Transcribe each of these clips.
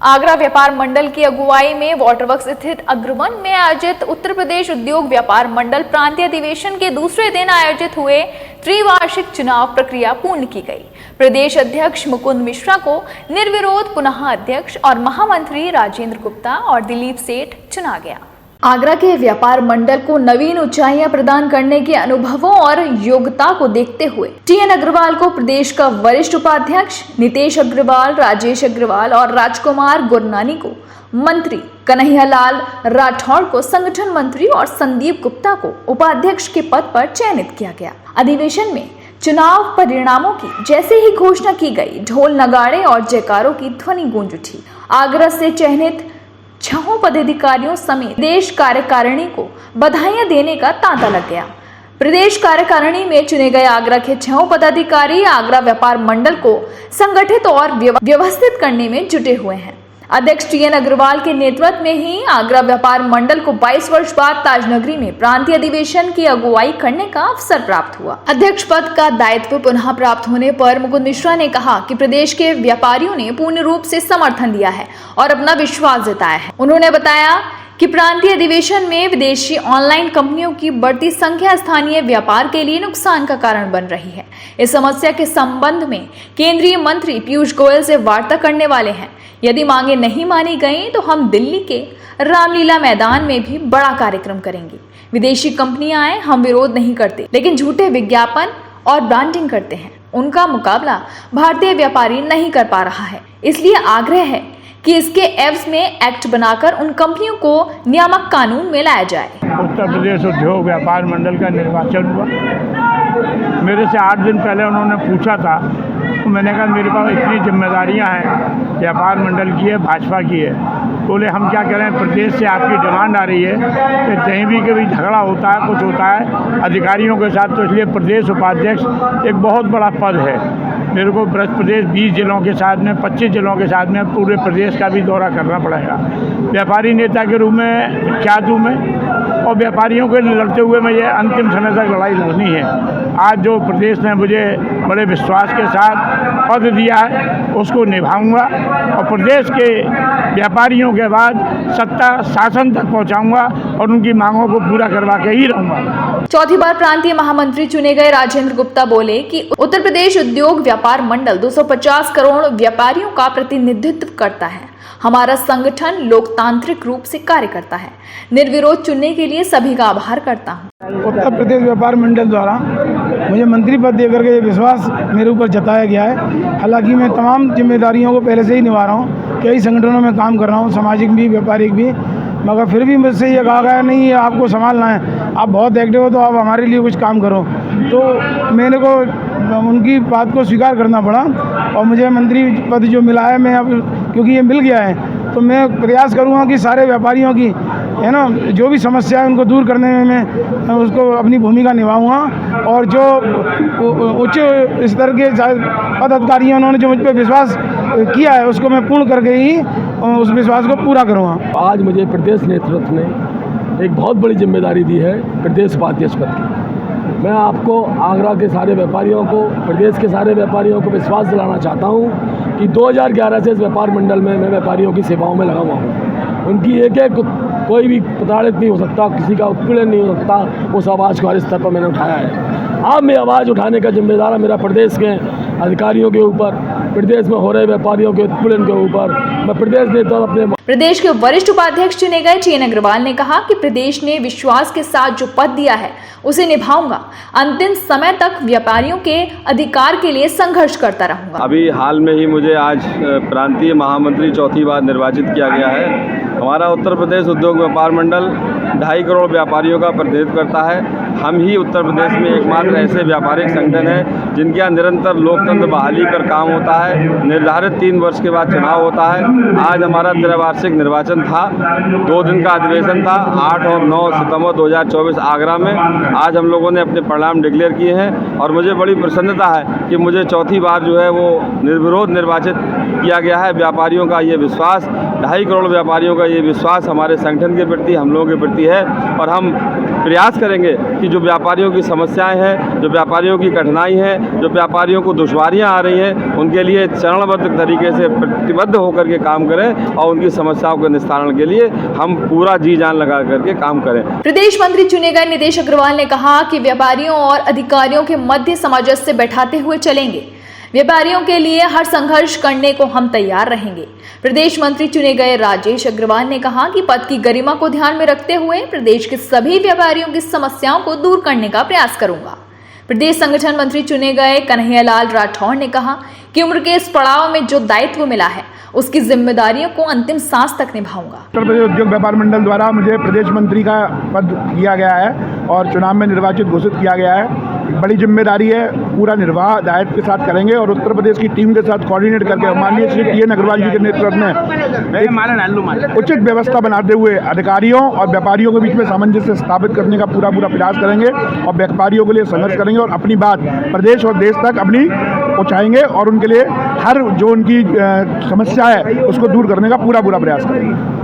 आगरा व्यापार मंडल की अगुवाई में वाटरवर्क्स स्थित अग्रवन में आयोजित उत्तर प्रदेश उद्योग व्यापार मंडल प्रांतीय अधिवेशन के दूसरे दिन आयोजित हुए त्रिवार्षिक चुनाव प्रक्रिया पूर्ण की गई। प्रदेश अध्यक्ष मुकुंद मिश्रा को निर्विरोध पुनः अध्यक्ष और महामंत्री राजेंद्र गुप्ता और दिलीप सेठ चुना गया। आगरा के व्यापार मंडल को नवीन ऊंचाइयां प्रदान करने के अनुभवों और योग्यता को देखते हुए टीएन अग्रवाल को प्रदेश का वरिष्ठ उपाध्यक्ष, नितेश अग्रवाल, राजेश अग्रवाल और राजकुमार गुरनानी को मंत्री, कन्हैयालाल राठौड़ को संगठन मंत्री और संदीप गुप्ता को उपाध्यक्ष के पद पर चयनित किया गया। अधिवेशन में चुनाव परिणामों की जैसे ही घोषणा की गई, ढोल नगाड़े और जयकारों की ध्वनि गूंज उठी। आगरा से चयनित 6 पदाधिकारियों समेत प्रदेश कार्यकारिणी को बधाइयां देने का तांता लग गया। प्रदेश कार्यकारिणी में चुने गए आगरा के 6 पदाधिकारी आगरा व्यापार मंडल को संगठित और व्यवस्थित करने में जुटे हुए हैं। अध्यक्ष टीएन अग्रवाल के नेतृत्व में ही आगरा व्यापार मंडल को 22 वर्ष बाद ताजनगरी में प्रांतीय अधिवेशन की अगुवाई करने का अवसर प्राप्त हुआ। अध्यक्ष पद का दायित्व पुनः प्राप्त होने पर मुकुंद मिश्रा ने कहा कि प्रदेश के व्यापारियों ने पूर्ण रूप से समर्थन दिया है और अपना विश्वास जताया है। उन्होंने बताया कि प्रांतीय अधिवेशन में विदेशी ऑनलाइन कंपनियों की बढ़ती संख्या स्थानीय व्यापार के लिए नुकसान का कारण बन रही है। इस समस्या के संबंध में केंद्रीय मंत्री पीयूष गोयल से वार्ता करने वाले हैं। यदि मांगे नहीं मानी गई तो हम दिल्ली के रामलीला मैदान में भी बड़ा कार्यक्रम करेंगे। विदेशी कंपनियां आए, हम विरोध नहीं करते, लेकिन झूठे विज्ञापन और ब्रांडिंग करते हैं। उनका मुकाबला भारतीय व्यापारी नहीं कर पा रहा है। इसलिए आग्रह है कि इसके एवज में एक्ट बनाकर उन कंपनियों को नियामक कानून में लाया जाए। उत्तर प्रदेश उद्योग व्यापार मंडल का निर्वाचन हुआ। मेरे से 8 दिन पहले उन्होंने पूछा था, तो मैंने कहा मेरे पास इतनी जिम्मेदारियां हैं, व्यापार मंडल की है, भाजपा की है। बोले हम क्या करें, प्रदेश से आपकी डिमांड आ रही है कि कहीं भी कभी झगड़ा होता है, कुछ होता है अधिकारियों के साथ, तो इसलिए प्रदेश उपाध्यक्ष एक बहुत बड़ा पद है। मेरे को प्रदेश 20 जिलों के साथ में 25 जिलों के साथ में पूरे प्रदेश का भी दौरा करना पड़ेगा। व्यापारी नेता के रूप में विख्यात हूँ मैं, और व्यापारियों के लड़ते हुए मुझे अंतिम समय तक लड़ाई लड़नी है। आज जो प्रदेश ने मुझे बड़े विश्वास के साथ पद दिया है, उसको निभाऊंगा और प्रदेश के व्यापारियों के बाद सत्ता शासन तक पहुंचाऊंगा और उनकी मांगों को पूरा करवा के ही रहूंगा। चौथी बार प्रांतीय महामंत्री चुने गए राजेंद्र गुप्ता बोले कि उत्तर प्रदेश उद्योग व्यापार मंडल 250 करोड़ व्यापारियों का प्रतिनिधित्व करता है। हमारा संगठन लोकतांत्रिक रूप से कार्य करता है। निर्विरोध चुनने के लिए सभी का आभार करता हूँ। उत्तर प्रदेश व्यापार मंडल द्वारा मुझे मंत्री पद देकर के विश्वास मेरे ऊपर जताया गया है। हालांकि मैं तमाम जिम्मेदारियों को पहले से ही निभा रहा हूँ, कई संगठनों में काम कर रहा हूँ, सामाजिक भी व्यापारिक भी, मगर फिर भी मुझसे ये कहा गया नहीं आपको संभालना है, आप बहुत एक्टिव हो तो आप हमारे लिए कुछ काम करो। तो मेरे को उनकी बात को स्वीकार करना पड़ा और मुझे मंत्री पद जो मिला है, मैं अब क्योंकि ये मिल गया है तो मैं प्रयास करूँगा कि सारे व्यापारियों की है ना जो भी समस्या है उनको दूर करने में मैं उसको अपनी भूमिका निभाऊंगा। और जो उच्च स्तर के पदाधिकारी उन्होंने जो मुझ पर विश्वास किया है उसको मैं पूर्ण करके ही उस विश्वास को पूरा करूँगा। आज मुझे प्रदेश नेतृत्व ने एक बहुत बड़ी जिम्मेदारी दी है प्रदेश उपाध्यक्ष पद की। मैं आपको आगरा के सारे व्यापारियों को, प्रदेश के सारे व्यापारियों को विश्वास दिलाना चाहता हूं कि 2011 से इस व्यापार मंडल में मैं व्यापारियों की सेवाओं में लगा हुआ हूं। उनकी एक कोई भी प्रताड़ित नहीं हो सकता, किसी का उत्पीड़न नहीं हो सकता, उस आवाज़ को हर स्तर पर मैंने उठाया है। अब मैं आवाज़ उठाने का जिम्मेदार मेरा प्रदेश के अधिकारियों के ऊपर, प्रदेश में हो रहे व्यापारियों के उत्पीड़न के ऊपर मैं प्रदेश नेता अपने। प्रदेश के वरिष्ठ उपाध्यक्ष चुने गए टीएन अग्रवाल ने कहा कि प्रदेश ने विश्वास के साथ जो पद दिया है उसे निभाऊंगा। अंतिम समय तक व्यापारियों के अधिकार के लिए संघर्ष करता रहूंगा। अभी हाल में ही मुझे आज प्रांतीय महामंत्री चौथी बार निर्वाचित किया गया है। हमारा उत्तर प्रदेश उद्योग व्यापार मंडल 2.5 करोड़ व्यापारियों का प्रतिनिधित्व करता है। हम ही उत्तर प्रदेश में एकमात्र ऐसे व्यापारिक संगठन हैं जिनके यहाँ निरंतर लोकतंत्र बहाली पर काम होता है। निर्धारित 3 वर्ष के बाद चुनाव होता है। आज हमारा त्रिवार्षिक निर्वाचन था, 2 दिन का अधिवेशन था, 8 और 9 सितंबर 2024 आगरा में। आज हम लोगों ने अपने परिणाम डिक्लेयर किए हैं और मुझे बड़ी प्रसन्नता है कि मुझे चौथी बार जो है वो निर्विरोध निर्वाचित किया गया है। व्यापारियों का ये विश्वास 2.5 करोड़ व्यापारियों का ये विश्वास हमारे संगठन के प्रति, हम लोगों के प्रति है। और हम प्रयास करेंगे कि जो व्यापारियों की समस्याएं हैं, जो व्यापारियों की कठिनाई है, जो व्यापारियों को दुश्वारियां आ रही हैं, उनके लिए चरणबद्ध तरीके से प्रतिबद्ध होकर के काम करें और उनकी समस्याओं के निस्तारण के लिए हम पूरा जी जान लगा करके काम करें। प्रदेश मंत्री चुने गए नितेश अग्रवाल ने कहा कि व्यापारियों और अधिकारियों के मध्य सामंजस्य बैठाते हुए चलेंगे। व्यापारियों के लिए हर संघर्ष करने को हम तैयार रहेंगे। प्रदेश मंत्री चुने गए राजेश अग्रवाल ने कहा कि पद की गरिमा को ध्यान में रखते हुए प्रदेश के सभी व्यापारियों की समस्याओं को दूर करने का प्रयास करूंगा। प्रदेश संगठन मंत्री चुने गए कन्हैयालाल राठौड़ ने कहा कि उम्र के इस पड़ाव में जो दायित्व मिला है उसकी जिम्मेदारियों को अंतिम सांस तक निभाऊंगा। उत्तर प्रदेश उद्योग व्यापार मंडल द्वारा मुझे प्रदेश मंत्री का पद दिया गया है और चुनाव में निर्वाचित घोषित किया गया है। बड़ी जिम्मेदारी है, पूरा निर्वाह दायित्व के साथ करेंगे और उत्तर प्रदेश की टीम के साथ कोऑर्डिनेट करके माननीय श्री टी.एन. अग्रवाल जी के नेतृत्व में उचित व्यवस्था बनाते हुए अधिकारियों और व्यापारियों के बीच में सामंजस्य स्थापित करने का पूरा प्रयास करेंगे और व्यापारियों के लिए संघर्ष करेंगे और अपनी बात प्रदेश और देश तक अपनी पहुँचाएंगे और उनके लिए हर जो उनकी समस्या है उसको दूर करने का पूरा प्रयास करेंगे।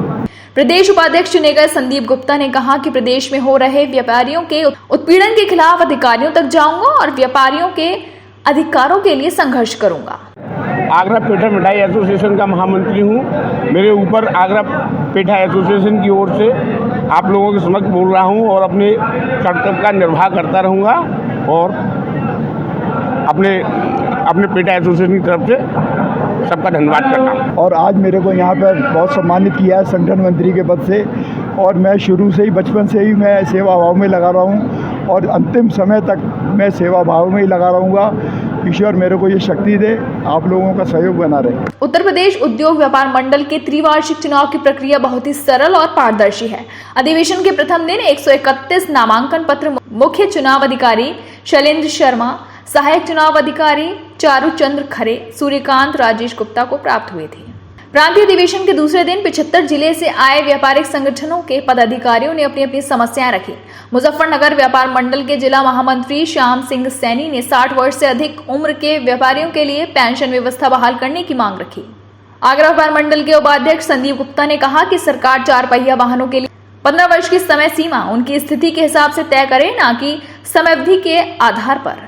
प्रदेश उपाध्यक्ष चुने गए संदीप गुप्ता ने कहा कि प्रदेश में हो रहे व्यापारियों के उत्पीड़न के खिलाफ अधिकारियों तक जाऊंगा और व्यापारियों के अधिकारों के लिए संघर्ष करूंगा। आगरा पेठा मिठाई एसोसिएशन का महामंत्री हूँ। मेरे ऊपर आगरा पेठा एसोसिएशन की ओर से आप लोगों के समक्ष बोल रहा हूँ और अपने कर्तव्य का निर्वाह करता रहूँगा और अपने पेठा एसोसिएशन की तरफ से सबका धन्यवाद करता हूँ। और आज मेरे को यहाँ पर बहुत सम्मानित किया है संगठन मंत्री के पद से और मैं शुरू से ही बचपन से ही मैं सेवा भाव में लगा रहा हूँ और अंतिम समय तक मैं सेवा भाव में ही लगा रहूँगा। ईश्वर मेरे को ये शक्ति दे, आप लोगों का सहयोग बना रहे। उत्तर प्रदेश उद्योग व्यापार मंडल के त्रिवार्षिक चुनाव की प्रक्रिया बहुत ही सरल और पारदर्शी है। अधिवेशन के प्रथम दिन 131 नामांकन पत्र मुख्य चुनाव अधिकारी शैलेंद्र शर्मा, सहायक चुनाव अधिकारी चारू चंद्र खरे, सूर्यकांत राजेश गुप्ता को प्राप्त हुए थे। प्रांतीय अधिवेशन के दूसरे दिन 75 जिले से आए व्यापारिक संगठनों के पदाधिकारियों ने अपनी अपनी समस्याएं रखी। मुजफ्फरनगर व्यापार मंडल के जिला महामंत्री श्याम सिंह सैनी ने 60 वर्ष से अधिक उम्र के व्यापारियों के लिए पेंशन व्यवस्था बहाल करने की मांग रखी। आगरा व्यापार मंडल के उपाध्यक्ष संदीप गुप्ता ने कहा कि सरकार 4 पहिया वाहनों के लिए 15 वर्ष की समय सीमा उनकी स्थिति के हिसाब से तय करे, न कि समयावधि के आधार पर।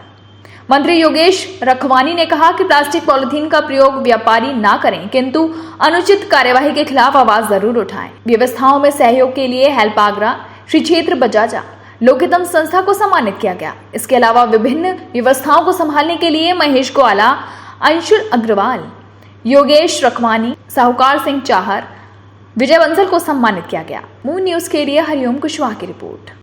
मंत्री योगेश रखवानी ने कहा कि प्लास्टिक पॉलिथीन का प्रयोग व्यापारी ना करें, किंतु अनुचित कार्यवाही के खिलाफ आवाज जरूर उठाएं। व्यवस्थाओं में सहयोग के लिए हेल्प आगरा, श्री क्षेत्र बजाजा, लोकहितम संस्था को सम्मानित किया गया। इसके अलावा विभिन्न व्यवस्थाओं को संभालने के लिए महेश ग्वाला, अंशुल अग्रवाल, योगेश रखवानी, साहूकार सिंह चाहर, विजय बंसल को सम्मानित किया गया। मून न्यूज के लिए हरिओम कुशवाहा की रिपोर्ट।